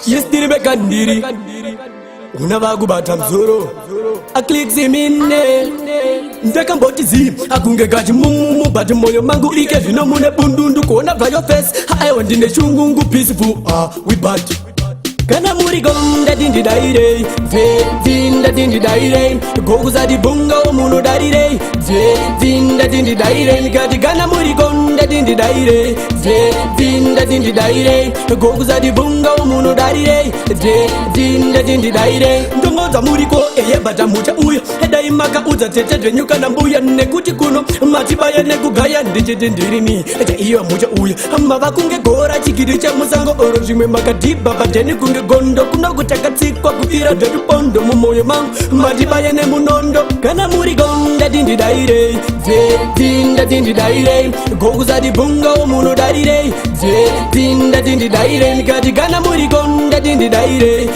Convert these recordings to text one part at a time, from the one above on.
Yestiri bekandiri unavakubata mzoro akliksi mine ndakambotizii akunge gachi mumu bati moyo mangu ike zvino mune bundundu kuona bva your face aiwa ndine chungungu peaceful we bad kana muri gonda dindidaire vinda dindidaire gokuzati bunga omuno darire vinda dindidaire nikati kana muri gonda dindidaire vinda dindidaire gokuzati bunga omuno darire vinda dindidaire ndongoza muriko eyebata mucha uyo edaimaka udza tete dvenyuka nambuya nekuti kuno matibaya nekugaya ndichiti ndirini echa iyo mucha uyo mavakunge gora chigiri chemusango oro zvimwe makadhibha pateni kunge gondo kunokutakatsikwa kuira dheripondo mumoyo mangu matibaye nemunondo kana muri gonda dindidaire vinda dindidaire gokuzati bunga omuno darire vinda dindidaire nikati kana muri gonda dindidaire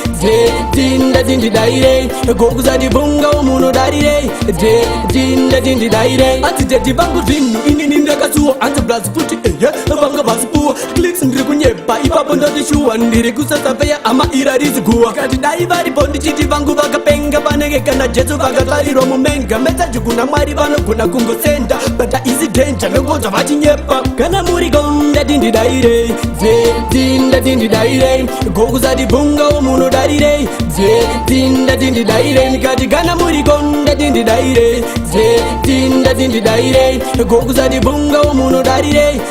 vinda dindidaire gokuzati bunga omuno darire vinda dindidaire atiteti vangu zvinhu inini ndakasuwa anziblazi futi vanga vasipuwa cliks ndiri kunyepa ipapo ndozishuwa ndiri kusasafeya ama irarizi guwa kati dai varipo ndichiti vangu vakapenga vanenge kana jesu vakatarirwa mumenga mesaji kuna mwari vanogona kungosenda bata isi denja nongoza vachinyepa kana muri gonda dindidaire vinda dindidaire gokuzati bunga omuno darire vinda dindidaire nikati kana muri gonda dindidaire vinda dindidaire gokuzati bunga omuno darire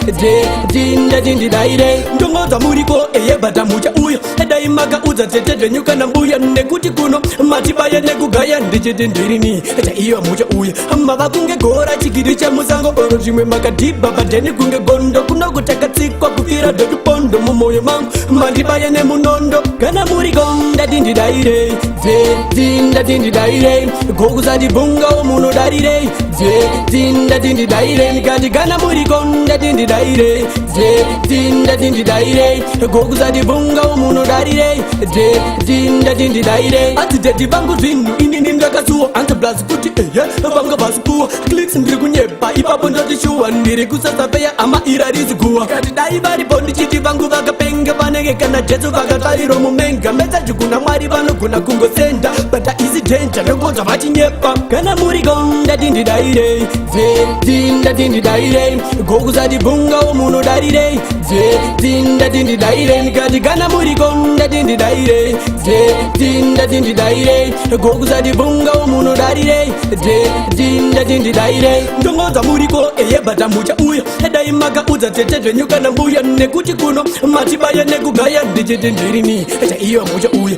vinda dindidaire ndongoza muriko eyebata mucha uyo edaimaka udza tete dvenyuka nambuya nekuti kuno matibaya nekugaya ndichiti ndirini echa iyo mucha uyo mavakunge gora chigiri chemusango oro zvimwe makadhibha pateni kunge gondo kunokutakatsikwa kuira dheripondo mumoyo mangu mandibaya nemunondo kana muri gonda dindidaire vinda dindidaire gokuzati bunga omuno darire vinda dindidaire nikati kana muri gonda dindidaire vinda dindidaire gokuzati bunga omuno darire vinda dindidaire atiteti vangu zvinhu inini ndakasuwa anziblazi kuti vanga vasipuwa cliks ndiri kunyepa ipapo ndozishuwa ndiri kusasafeya ama irarizi guwa kati dai varipo ndichiti vangu vakapenga vanenge kana jesu vakatarirwa mumenga mesaji kuna mwari vanogona kungosenda bata isi denja nongoza vachinyepa kana muri gonda dindidaire vinda dindidaire gokuzati bunga omuno darire vinda dindidaire nikati kana muri gonda dindidaire vinda dindidaire gokuzati bunga omuno darire vinda dindidaire ndongoza muriko eyebata mucha uyo edaimaka udza tete dvenyuka nambuya nekuti kuno matibaya nekugaya ndichiti ndirini echa iyo mucha uyo